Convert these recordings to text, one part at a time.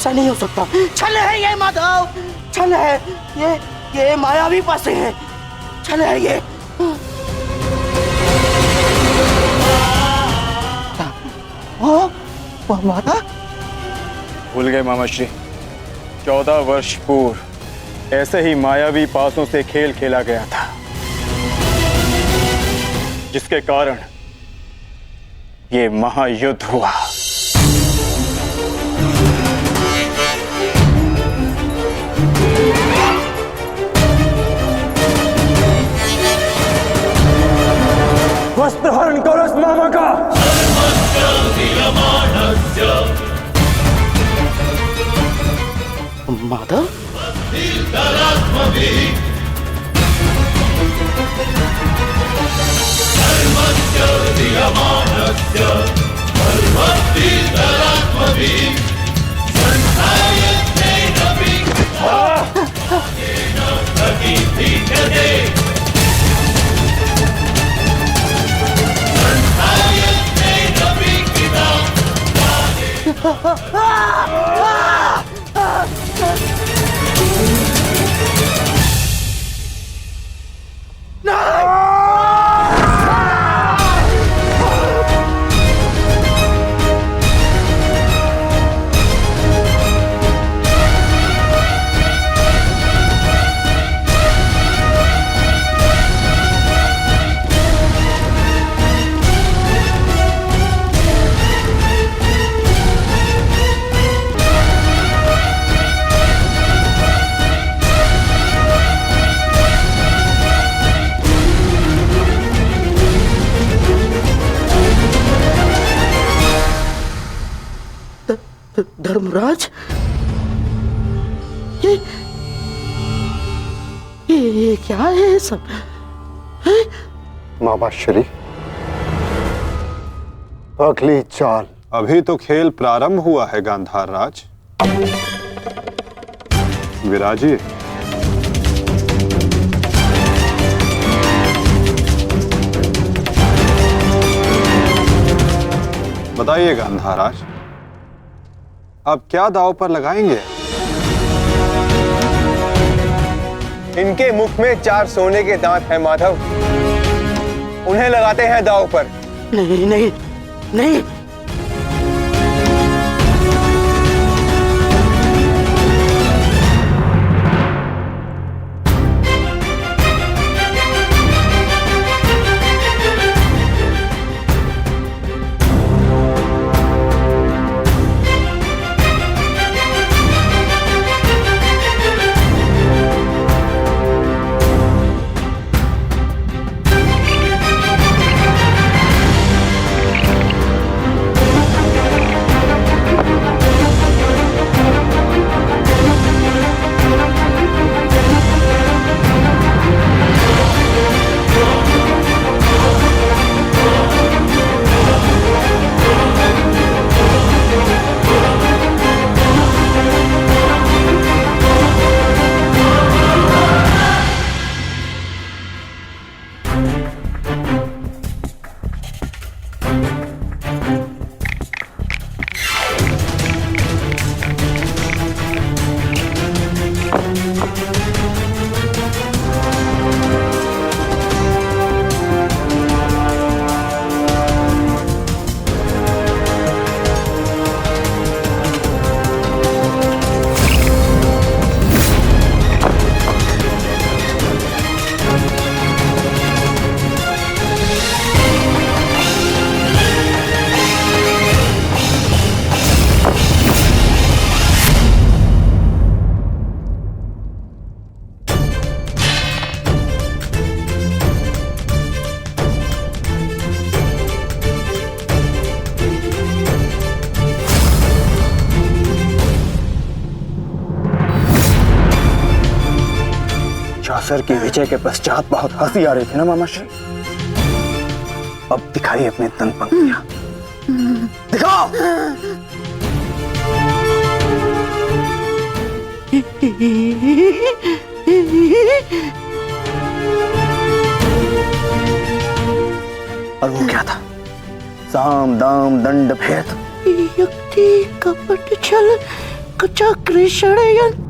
ऐसा नहीं हो सकता। छल है ये माधव, छल है ये मायावी पासे है, छल है ये। माता भूल गए मामा श्री, 14 वर्ष पूर्व ऐसे ही मायावी पासों से खेल खेला गया था, जिसके कारण ये महायुद्ध हुआ। वस्त्रहरण करो इस मामा का। माधव धर्मराज, ये क्या है सब? मामा श्री, अगली चाल। अभी तो खेल प्रारंभ हुआ है गांधार राज। विराजिए। बताइए गांधार राज, अब क्या दांव पर लगाएंगे? इनके मुख में 4 सोने के दांत हैं माधव, उन्हें लगाते हैं दांव पर। नहीं नहीं नहीं, चासर की विजय के पश्चात बहुत हंसी आ रही थी ना मामा श्री, अब दिखाइए अपनी तन पंक्तियां, दिखाओ। और वो क्या था? साम दाम दंड भेद, युक्ति कपट छल चक्र षडयंत्र।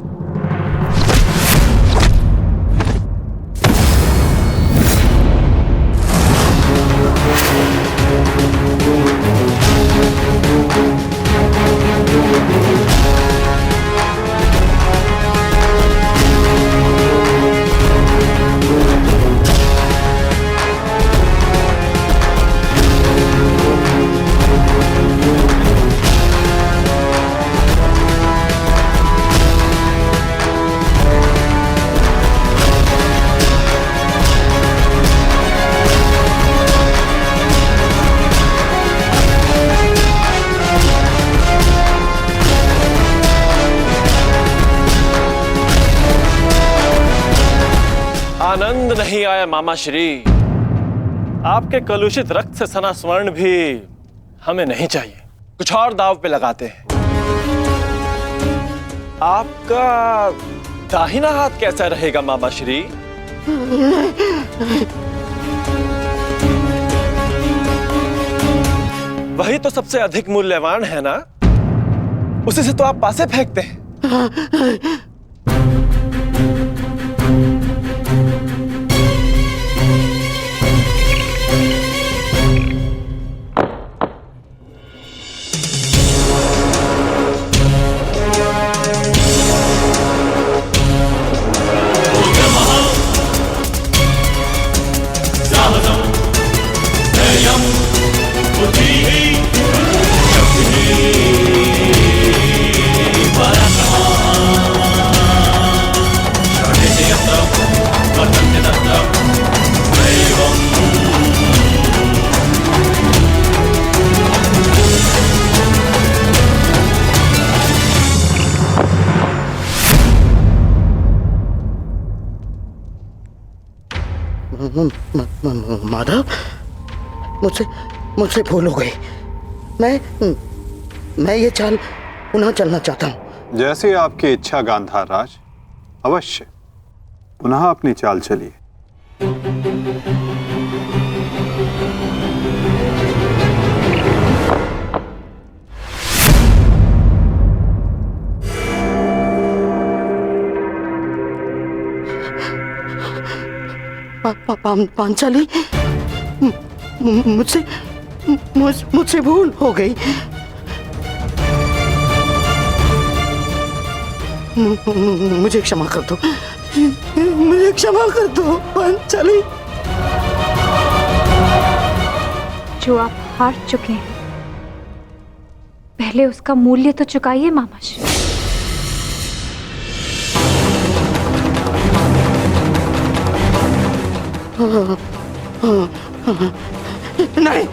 आनंद नहीं आया मामा श्री। आपके कलुषित रक्त से सना स्वर्ण भी हमें नहीं चाहिए। कुछ और दाव पे लगाते हैं। आपका दाहिना हाथ कैसा रहेगा मामा श्री? वही तो सबसे अधिक मूल्यवान है ना, उसी से तो आप पासे फेंकते हैं। माधव, मुझसे भूल हो गई। मैं ये चाल पुनः चलना चाहता हूँ। जैसी आपकी इच्छा गांधार राज, अवश्य पुनः अपनी चाल चलिए। पांचाली, मुझसे भूल हो गई। मुझे क्षमा कर दो, मुझे क्षमा कर दो पांचाली। जो आप हार चुके हैं, पहले उसका मूल्य तो चुकाइए मामा श्री। नहीं,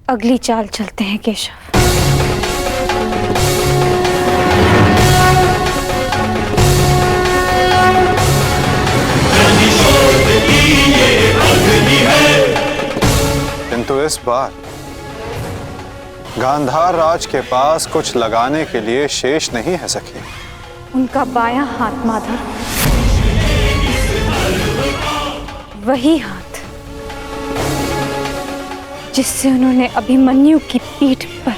अगली चाल चलते हैं केशव। किंतु इस बार गांधार राज के पास कुछ लगाने के लिए शेष नहीं है सखी। उनका बायां हाथ माधव, वही हाथ जिससे उन्होंने अभिमन्यु की पीठ पर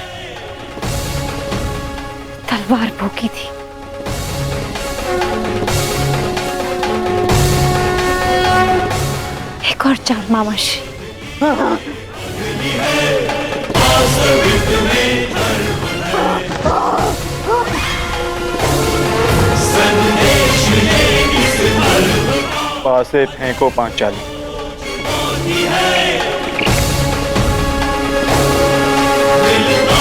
तलवार भोंकी थी। एक और चाल मामा श्री। पासे फेंको पांचाली। दिल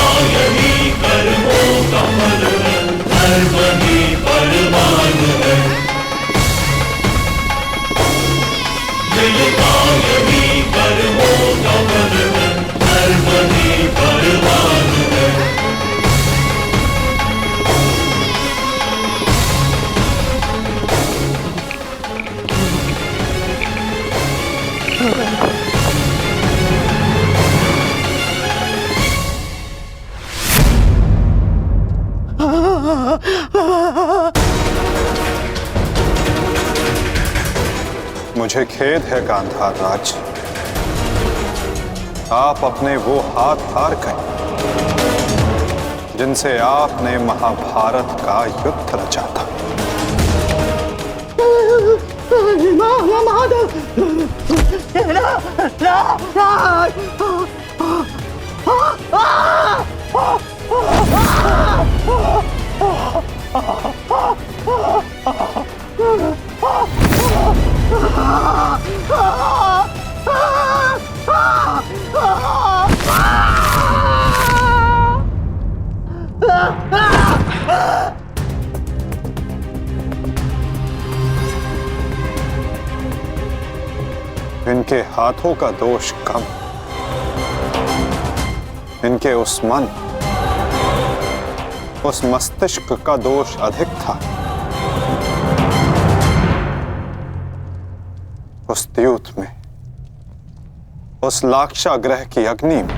मुझे खेद है गांधार राज, आप अपने वो हाथ हार गए जिनसे आपने महाभारत का युद्ध रचा था। इनके हाथों का दोष कम, इनके उस मन, उस मस्तिष्क का दोष अधिक था। उस द्यूत में, उस लाक्षागृह की अग्नि में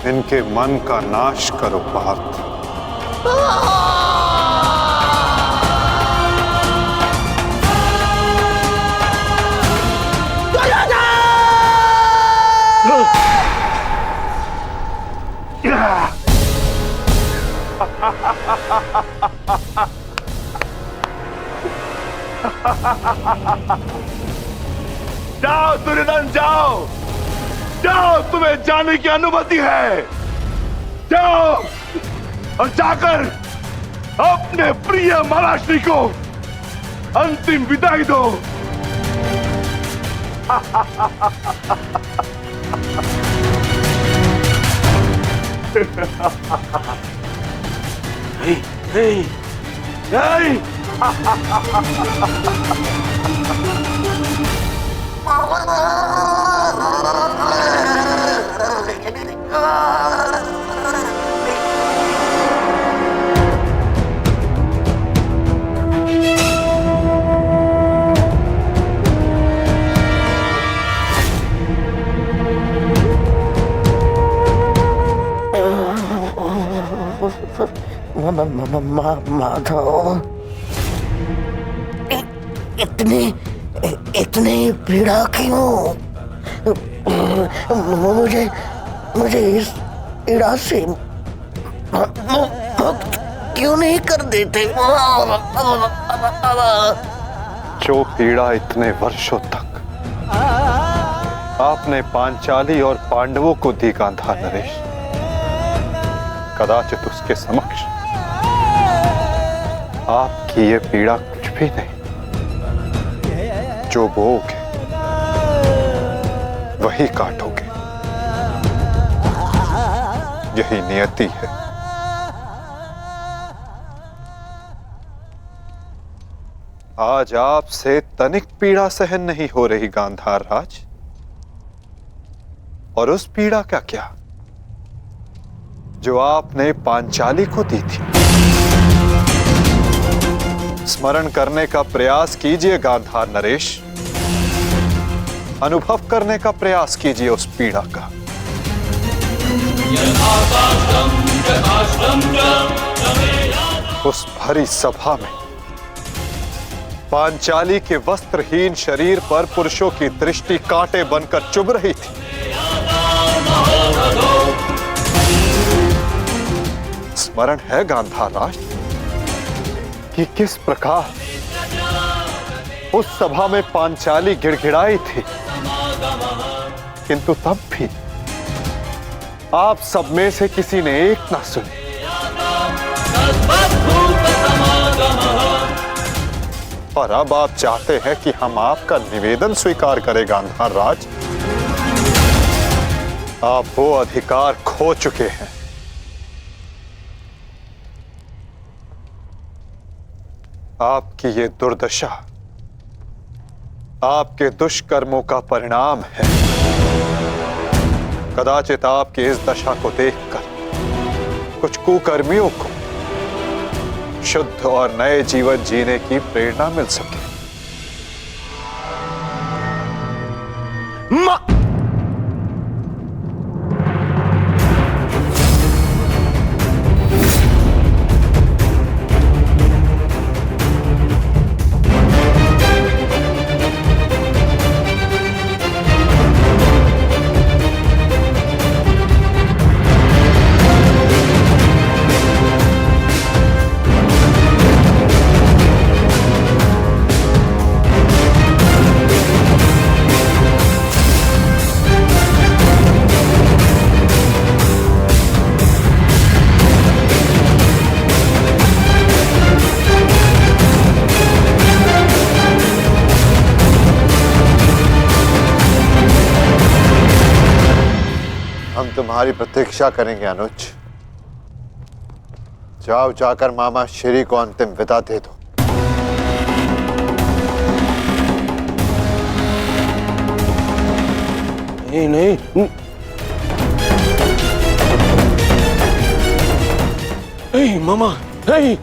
इनके मन का नाश करो पार्थ। जाओ दुर्योधन, जाओ जाओ, तुम्हें जाने की अनुमति है। जाओ और जाकर अपने प्रिय महाराष्ट्री को अंतिम विदाई दो। माधव, इतनी पीड़ा क्यों? मुझे इस पीड़ा से मुक्त क्यों नहीं कर देते? जो पीड़ा इतने वर्षों तक आपने पांचाली और पांडवों को दी गांधार नरेश, कदाचित उसके समक्ष आपकी ये पीड़ा कुछ भी नहीं। जो बोओगे वही काटोगे, यही नियति है। आज आपसे तनिक पीड़ा सहन नहीं हो रही गांधार राज, और उस पीड़ा का क्या जो आपने पांचाली को दी थी। स्मरण करने का प्रयास कीजिए गांधार नरेश, अनुभव करने का प्रयास कीजिए उस पीड़ा का। उस भरी सभा में पांचाली के वस्त्रहीन शरीर पर पुरुषों की दृष्टि कांटे बनकर चुभ रही थी। स्मरण है गांधार राज कि किस प्रकार उस सभा में पांचाली गिड़गिड़ाई थी, किंतु तब भी आप सब में से किसी ने एक ना सुनी। और अब आप चाहते हैं कि हम आपका निवेदन स्वीकार करें गांधार राज। आप वो अधिकार खो चुके हैं। आपकी ये दुर्दशा आपके दुष्कर्मों का परिणाम है। कदाचित आपकी इस दशा को देखकर कुछ कुकर्मियों को शुद्ध और नए जीवन जीने की प्रेरणा मिल सके। हम तुम्हारी प्रतीक्षा करेंगे अनुज। जाओ, जाकर मामा श्री को अंतिम विदा दे दो। नहीं नहीं, नहीं मामा, नहीं।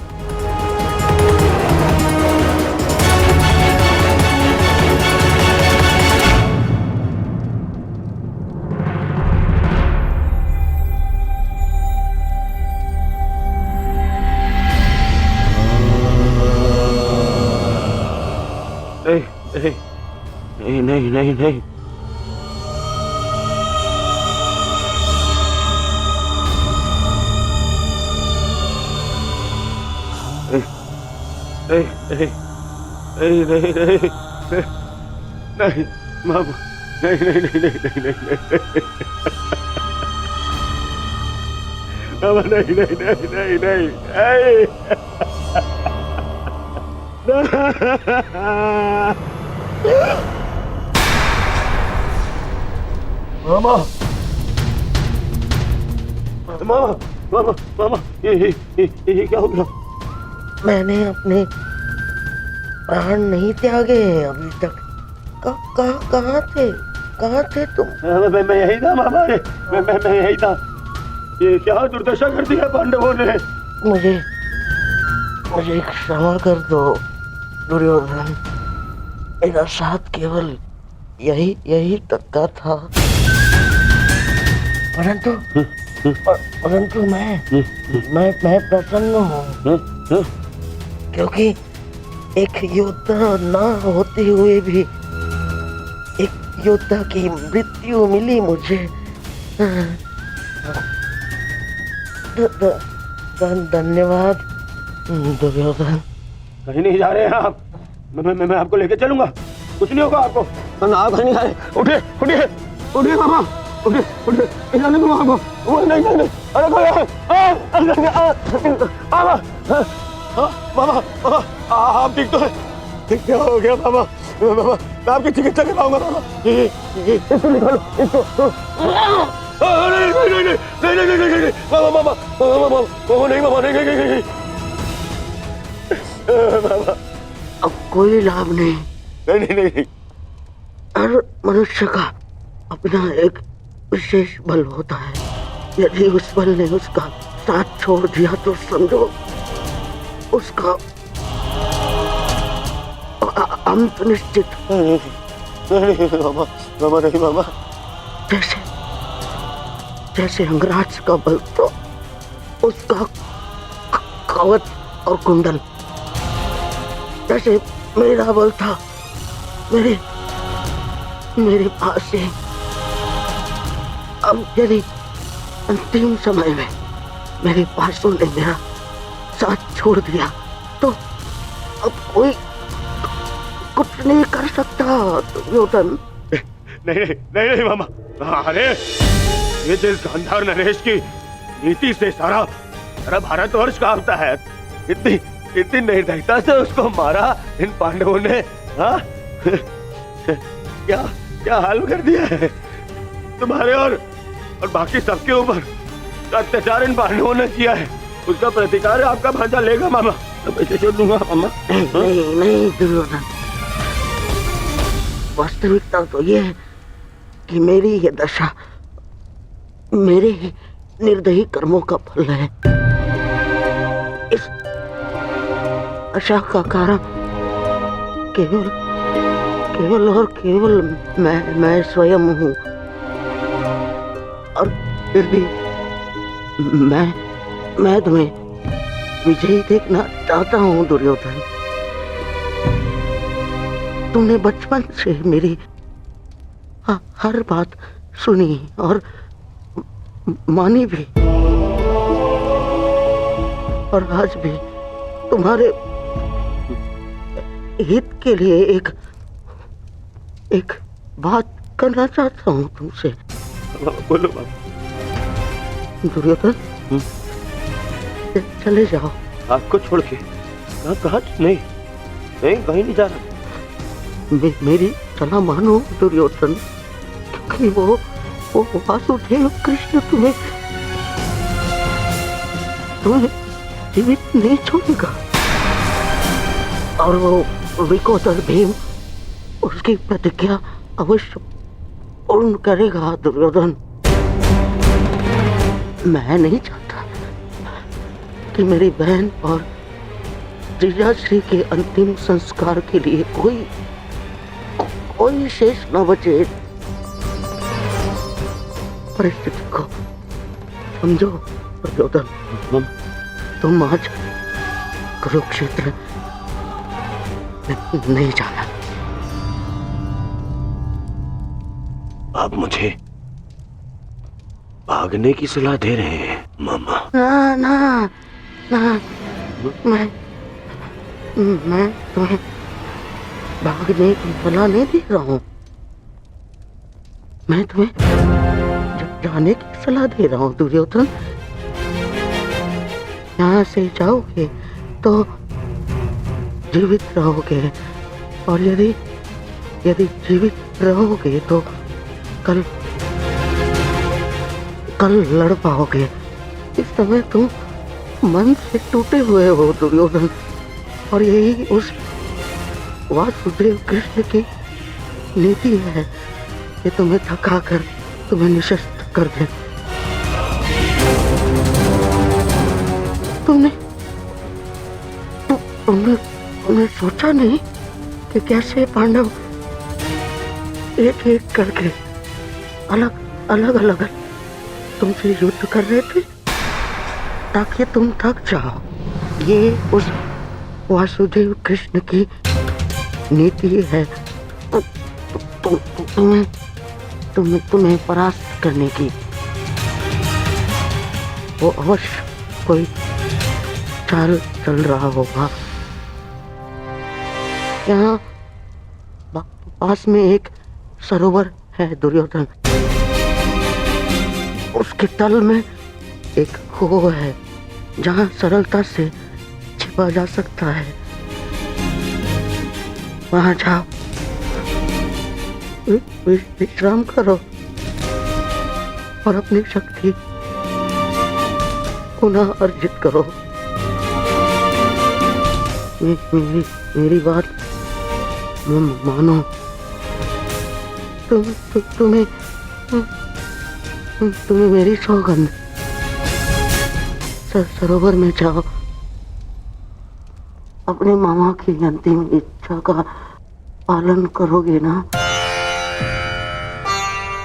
नहीं नहीं नहीं नहीं नहीं, नहीं नहीं नहीं नहीं मामा, नहीं नहीं नहीं नहीं नहीं नहीं मामा, नहीं नहीं नहीं नहीं नहीं मामा, मामा, मामा, मामा, ये क्या हो गया? मैंने अपने प्राण नहीं त्यागे हैं अभी तक। कहाँ थे तुम? मैं यही था मामा, मैं यही था। ये क्या दुर्दशा कर दिया पांडवों ने। मुझे क्षमा कर दो दुर्योधन। मेरा साथ केवल यही तक का था, परंतु मैं प्रसन्न हूँ क्योंकि एक योद्धा ना होते हुए भी एक योद्धा की मृत्यु मिली मुझे। धन्यवाद दुर्योधन। कहीं नहीं जा रहे हैं आप। मैं आपको लेके चलूंगा, कुछ नहीं होगा आपको। आप कहीं नहीं जा रहे। उठिए उठिए उठिए मामा, उठिए उठिए, जाने दो आपको। वो नहीं नहीं, अरे मामा, मामा आप ठीक तो है? क्या हो गया मामा? मामा मैं आपकी चिकित्सा करवाऊंगा मामा। इसको निकालो, इसको। नहीं नहीं नहीं नहीं नहीं नहीं नहीं, मामा मामा मामा नहीं, मामा नहीं नहीं नहीं मामा, अब कोई लाभ नहीं। नहीं नहीं नहीं। हर मनुष्य का अपना एक विशेष बल होता है। यदि उस बल ने उसका साथ छोड़ दिया तो समझो उसका अंत निश्चित। नहीं मामा, मामा नहीं मामा। जैसे अंगराज का बल तो उसका कवच और कुंडल, जैसे मेरा बल था मेरे पास से। अब यदि अंतिम समय में मेरे पासों ने मेरा साथ छोड़ दिया तो अब कोई कुछ नहीं कर सकता दुर्योधन। नहीं नहीं नहीं नहीं मामा, अरे ये जिस गांधार नरेश की नीति से सारा भारतवर्ष कांपता है, इतनी निर्दयता से उसको मारा इन पांडवों ने। हाँ क्या हाल कर दिया है तुम्हारे और बाकी सबके ऊपर। अत्याचार इन पांडवों ने किया है, उसका प्रतिकार आपका भांजा लेगा मामा। तो पैसे छोड़ दूंगा मामा। नहीं दुर्योधन, वास्तविकता तो ये है कि मेरी ये दशा मेरे ही निर्दयी कर्मों का फल है। इस आशा का कारण केवल और केवल मैं स्वयं हूँ। और फिर भी मैं तुम्हें विजयी देखना चाहता हूँ दुर्योधन। तुमने बचपन से मेरी हर बात सुनी और मानी भी, और आज भी तुम्हारे हित के लिए एक बात करना चाहता हूँ तुमसे। बोलो दुर्योधन, चले जाओ। आपको छोड़ के? कहाँ? नहीं कहीं नहीं जा रहा। मेरी सलाह मानो दुर्योधन, क्योंकि वो वो वासुदेव कृष्ण तुम्हें जीवित नहीं छोड़ेगा, और वो विकोदर भीम उसकी प्रतिज्ञा अवश्य पूर्ण करेगा। दुर्योधन, मैं नहीं चाहता कि मेरी बहन और जीजाश्री के अंतिम संस्कार के लिए कोई शेष न बचे। परिस्थिति को समझो दुर्योधन। तुम आज कुरुक्षेत्र नहीं जाना। आप मुझे भागने की सलाह दे रहे हैं मामा? ना ना ना, मैं तुम्हें भागने की सलाह नहीं दे रहा हूँ। मैं तुम्हें जाने की सलाह दे रहा हूँ दुर्योधन। यहाँ से जाओगे तो जीवित रहोगे, और यदि जीवित रहोगे तो कल लड़ पाओगे। इस समय तुम मन से टूटे हुए हो दुर्योधन, और यही उस वासुदेव कृष्ण की नीति है कि तुम्हें थकाकर तुम्हें निशस्त्र कर दे। तुमने सोचा नहीं कि कैसे पांडव एक एक करके अलग तुमसे युद्ध कर रहे थे ताकि तुम थक जाओ। ये उस वासुदेव कृष्ण की नीति है तुम्हें परास्त करने की। वो अवश्य कोई चाल चल रहा होगा। यहाँ पास में एक सरोवर है दुर्योधन, उसके तल में एक कुओं है जहाँ सरलता से छिपा जा सकता है। वहां जाओ, विश्राम करो और अपनी शक्ति पुनः अर्जित करो। मेरी बात मानो। तुम्हें मेरी सौगंध। सरोवर में जाओ, अपने मामा की अंतिम इच्छा का पालन करोगे ना?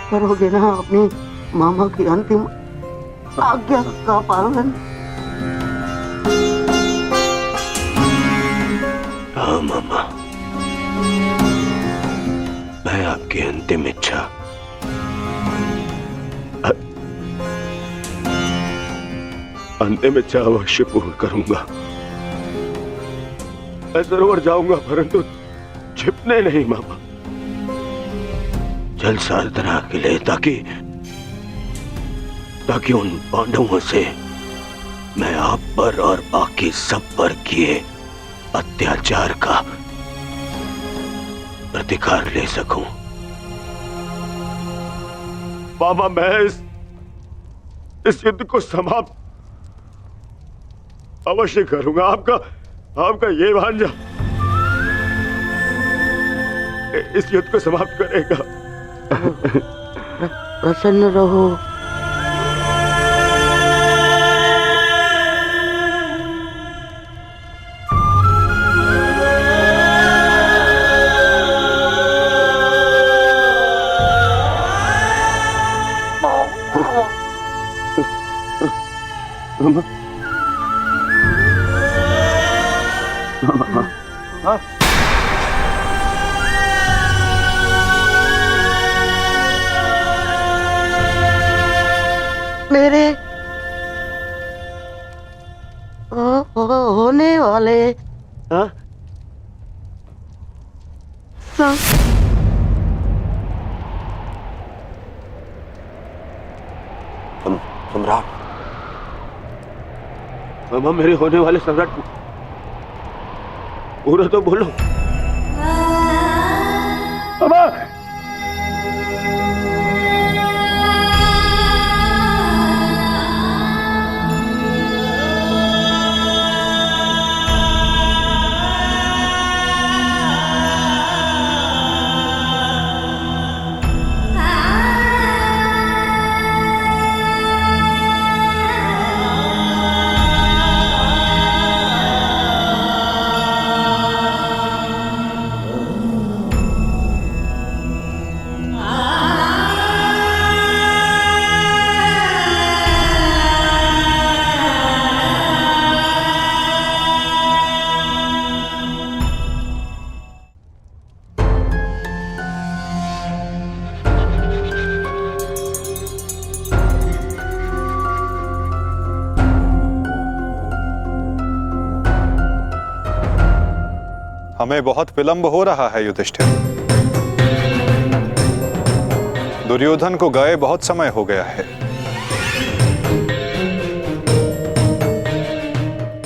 अपने मामा की अंतिम आज्ञा का पालन? हाँ मामा, मैं आपकी अंतिम इच्छा अवश्य पूर्ण करूंगा। मैं सरोवर जाऊंगा, परंतु छिपने नहीं मामा, जल साधना के लिए, ताकि उन पांडवों से मैं आप पर और बाकी सब पर किए अत्याचार का प्रतिकार ले सकूं। मामा, मैं इस युद्ध को समाप्त अवश्य करूंगा। आपका ये भांजा इस युद्ध को समाप्त करेगा। प्रसन्न रहो। मेरे होने वाले सम्राट, मामा, मेरे होने वाले सम्राट पूरा तो बोलो। मामा, हमें बहुत विलंब हो रहा है युधिष्ठिर। दुर्योधन को गए बहुत समय हो गया है।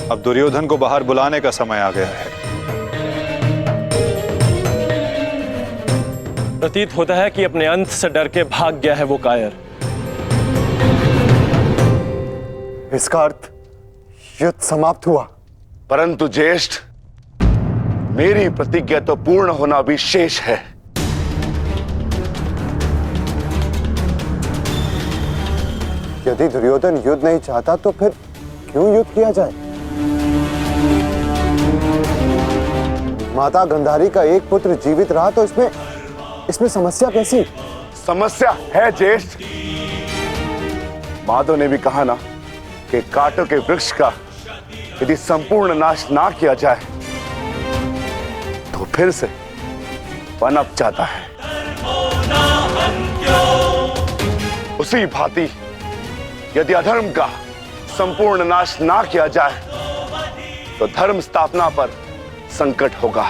अब दुर्योधन को बाहर बुलाने का समय आ गया है। प्रतीत होता है कि अपने अंत से डर के भाग गया है वो कायर। इसका अर्थ युद्ध समाप्त हुआ। परंतु ज्येष्ठ, मेरी प्रतिज्ञा तो पूर्ण होना भी शेष है। यदि दुर्योधन युद्ध नहीं चाहता तो फिर क्यों युद्ध किया जाए? माता गंधारी का एक पुत्र जीवित रहा तो इसमें समस्या कैसी? समस्या है ज्येष्ठ। माधव ने भी कहा ना कि कांटों के वृक्ष का यदि संपूर्ण नाश ना किया जाए तो फिर से पनप जाता है। उसी भांति यदि अधर्म का संपूर्ण नाश ना किया जाए तो धर्म स्थापना पर संकट होगा।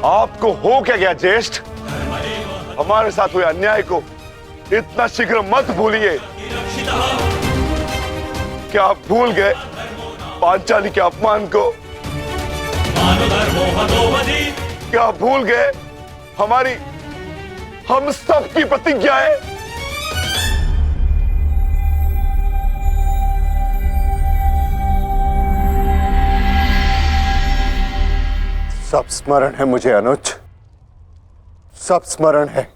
आपको हो क्या गया ज्येष्ठ? हमारे साथ हुए अन्याय को इतना शीघ्र मत भूलिए। क्या आप भूल गए पांचाली के अपमान को? क्या आप भूल गए हम सब की प्रतिज्ञाएं? सब स्मरण है मुझे अनुज, सब स्मरण है।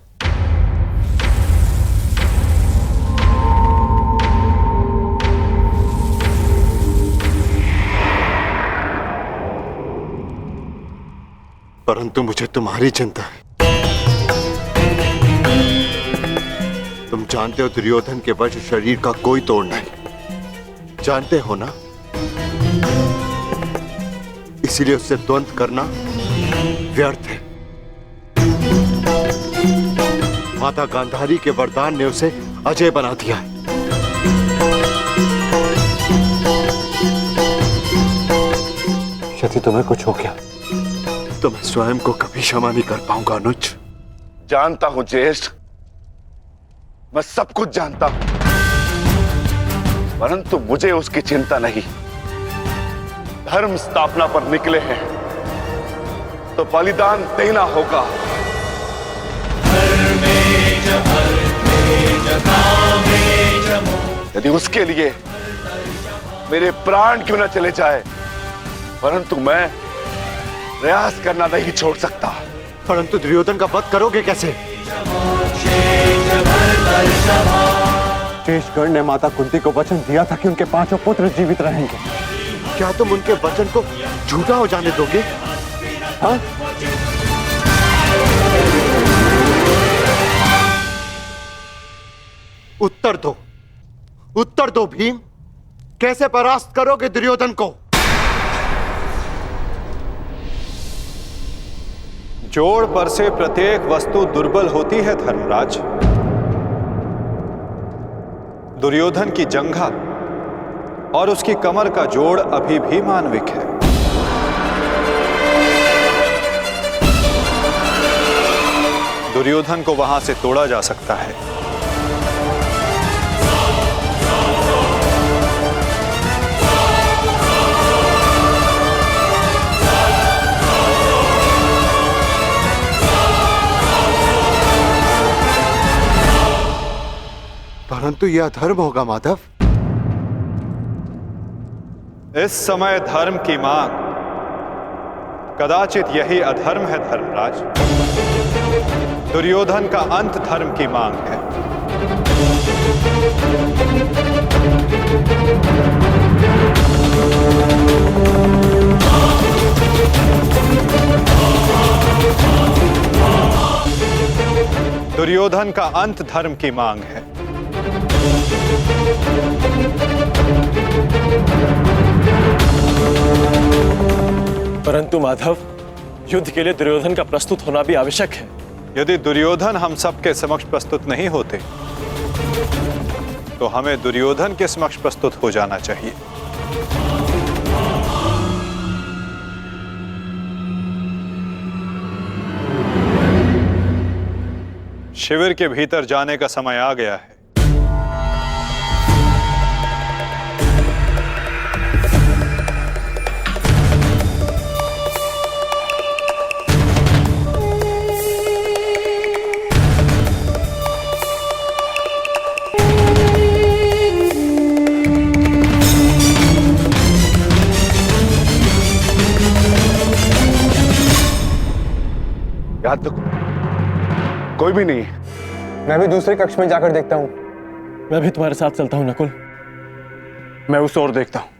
परंतु मुझे तुम्हारी चिंता है। तुम जानते हो दुर्योधन के वश शरीर का कोई तोड़ नहीं, जानते हो ना? इसीलिए उससे द्वंद्व करना व्यर्थ है। माता गांधारी के वरदान ने उसे अजय बना दिया है। यदि तुम्हें कुछ हो गया तो मैं स्वयं को कभी क्षमा नहीं कर पाऊंगा अनुज। जानता हूं ज्येष्ठ, मैं सब कुछ जानता हूं, परंतु मुझे उसकी चिंता नहीं। धर्म स्थापना पर निकले हैं तो बलिदान देना होगा। यदि उसके लिए मेरे प्राण क्यों न चले जाए, परंतु मैं प्रयास करना नहीं छोड़ सकता। परंतु दुर्योधन का वध करोगे कैसे? शेषगढ़ ने माता कुंती को वचन दिया था कि उनके 5 पुत्र जीवित रहेंगे। क्या तुम उनके वचन को झूठा हो जाने दोगे? हाँ? उत्तर दो भीम, कैसे परास्त करोगे दुर्योधन को? जोड़ पर से प्रत्येक वस्तु दुर्बल होती है धर्मराज। दुर्योधन की जंघा और उसकी कमर का जोड़ अभी भी मानविक है। दुर्योधन को वहां से तोड़ा जा सकता है। परंतु यह अधर्म होगा माधव। इस समय धर्म की मांग कदाचित यही अधर्म है धर्मराज। दुर्योधन का अंत धर्म की मांग है। दुर्योधन का अंत धर्म की मांग है। परंतु माधव, युद्ध के लिए दुर्योधन का प्रस्तुत होना भी आवश्यक है। यदि दुर्योधन हम सबके समक्ष प्रस्तुत नहीं होते तो हमें दुर्योधन के समक्ष प्रस्तुत हो जाना चाहिए। शिविर के भीतर जाने का समय आ गया है। याद तो कोई भी नहीं है। मैं भी दूसरे कक्ष में जाकर देखता हूँ। मैं भी तुम्हारे साथ चलता हूं नकुल। मैं उस ओर देखता हूं।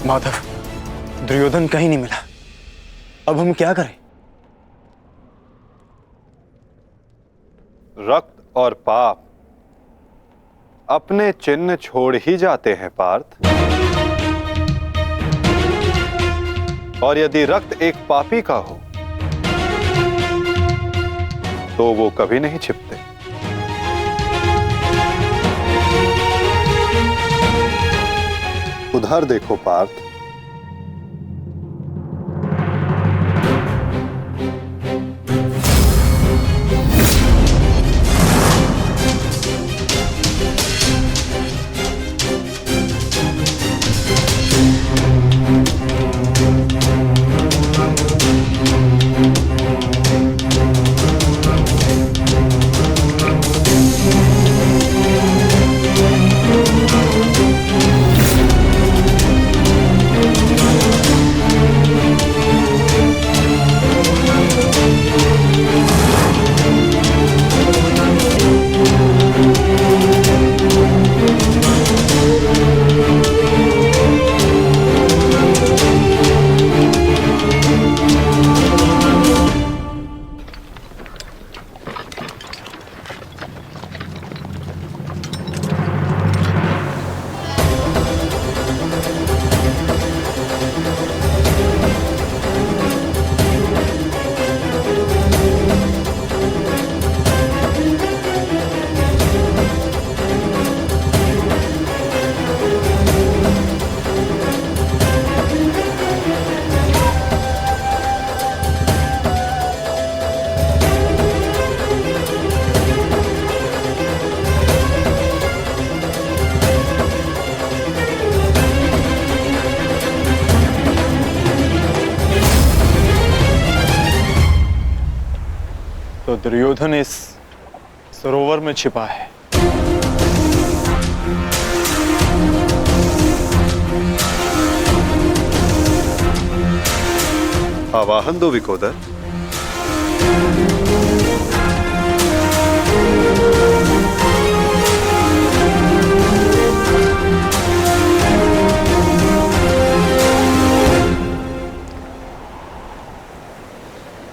माधव, दुर्योधन कहीं नहीं मिला। अब हम क्या करें? रक्त और पाप अपने चिन्ह छोड़ ही जाते हैं पार्थ। और यदि रक्त एक पापी का हो तो वो कभी नहीं छिपते। उधर देखो पार्थ, तो दुर्योधन इस सरोवर में छिपा है। आवाहन दो विकोदर।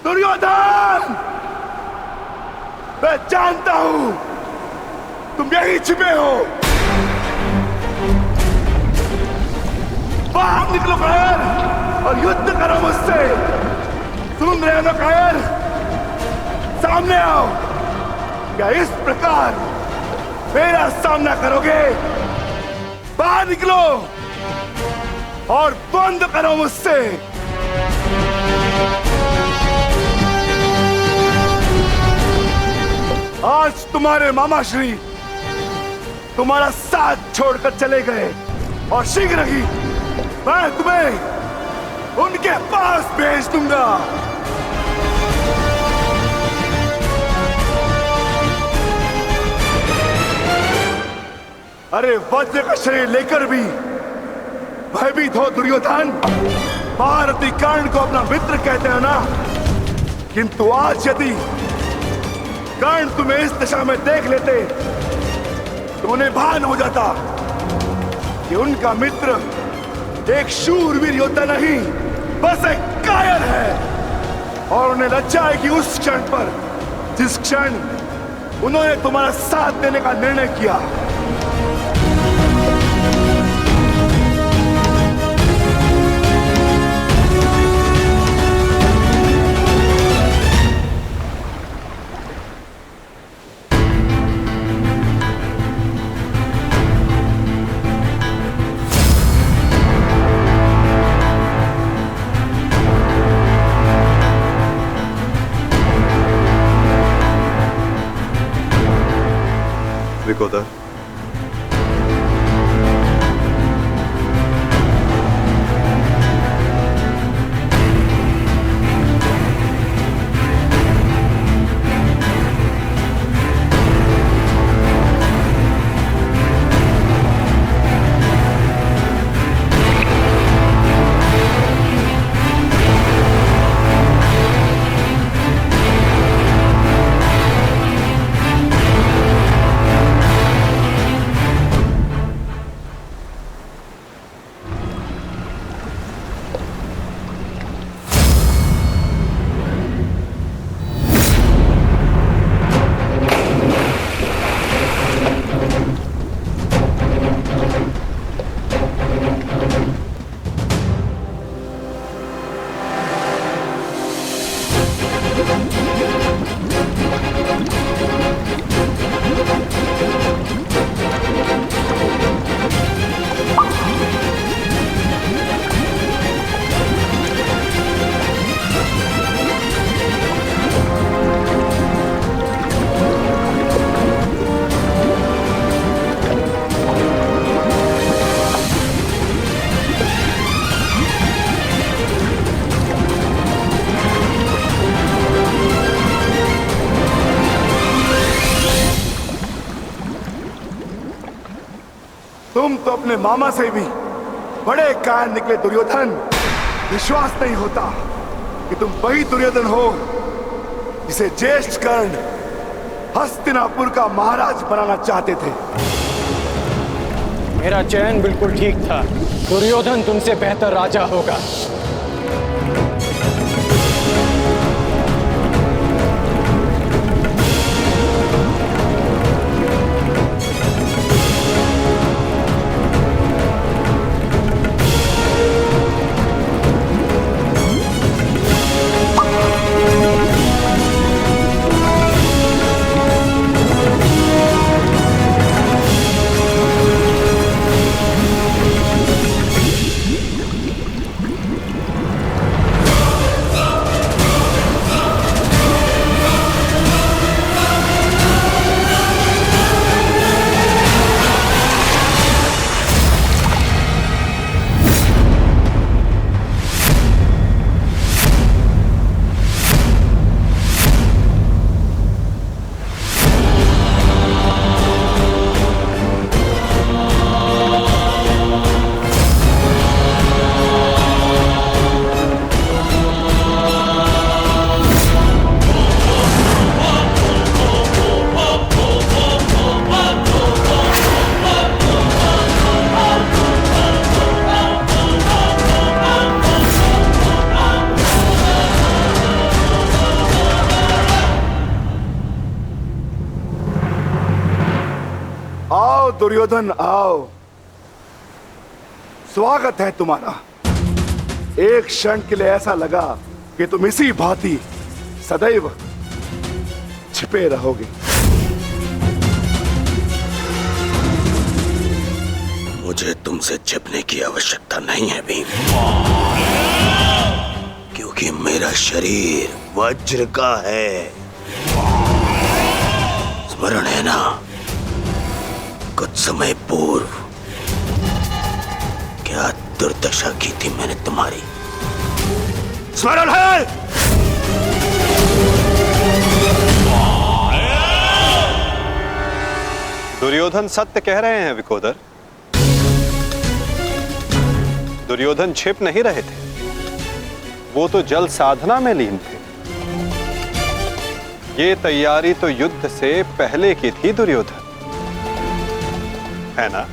दुर्योधन, मैं जानता हूं तुम यहीं छिपे हो। बाहर निकलो कायर और युद्ध करो मुझसे। सुन रहे हो ना कायर? सामने आओ। क्या इस प्रकार मेरा सामना करोगे? बाहर निकलो और बंद करो मुझसे। आज तुम्हारे मामा श्री तुम्हारा साथ छोड़कर चले गए और शीघ्र ही मैं तुम्हें उनके पास भेज दूंगा। अरे वज्र का शरीर लेकर भी भयभीत हो दुर्योधन। भारती कर्ण को अपना मित्र कहते हो ना, किंतु आज यदि कर्ण तुम्हें इस दशा में देख लेते तो उन्हें भान हो जाता कि उनका मित्र एक शूरवीर योद्धा नहीं, बस एक कायर है। और उन्हें लज्जा आएगी उस क्षण पर जिस क्षण उन्होंने तुम्हारा साथ देने का निर्णय किया। विकोदर, तुम तो अपने मामा से भी बड़े कायर निकले दुर्योधन। विश्वास नहीं होता कि तुम वही दुर्योधन हो जिसे ज्येष्ठ कर्ण हस्तिनापुर का महाराज बनाना चाहते थे। मेरा चयन बिल्कुल ठीक था। दुर्योधन तुमसे बेहतर राजा होगा। दुर्योधन आओ, स्वागत है तुम्हारा। एक क्षण के लिए ऐसा लगा कि तुम इसी भांति सदैव छिपे रहोगे। मुझे तुमसे छिपने की आवश्यकता नहीं है भीम, क्योंकि मेरा शरीर वज्र का है। स्मरण है ना, कुछ समय पूर्व क्या दुर्दशा की थी मैंने तुम्हारी? स्मरण है? दुर्योधन सत्य कह रहे हैं विकोदर। दुर्योधन छिप नहीं रहे थे, वो तो जल साधना में लीन थे। ये तैयारी तो युद्ध से पहले की थी दुर्योधन, है ना?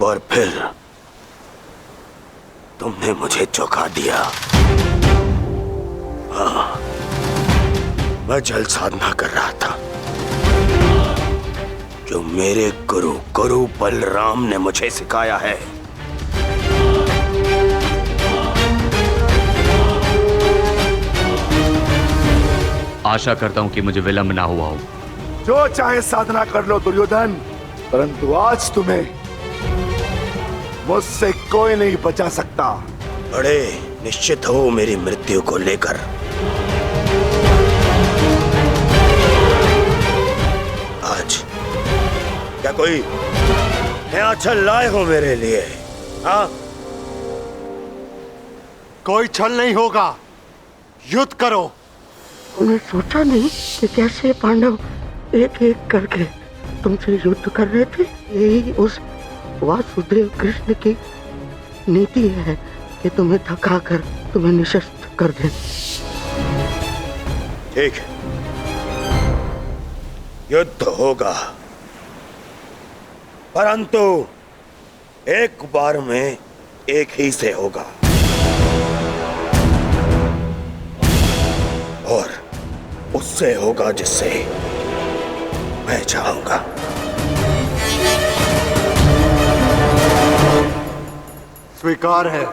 और फिर तुमने मुझे चौंका दिया। हाँ, मैं जल साधना कर रहा था जो मेरे गुरु बलराम ने मुझे सिखाया है। आशा करता हूं कि मुझे विलंब ना हुआ हो। जो चाहे साधना कर लो दुर्योधन, परंतु आज तुम्हें मुझसे कोई नहीं बचा सकता। बड़े निश्चित हो मेरी मृत्यु को लेकर। आज क्या कोई नया छल लाए हो मेरे लिए? हाँ, कोई छल नहीं होगा, युद्ध करो। उन्हें सोचा नहीं कि कैसे पांडव एक एक करके तुमसे युद्ध कर रहे थे। यही उस वासुदेव कृष्ण की नीति है कि तुम्हें थकाकर तुम्हें निशस्त्र कर दे। ठीक है, युद्ध होगा, परंतु एक बार में एक ही से होगा और उससे होगा जिससे मैं चाहूंगा। स्वीकार है।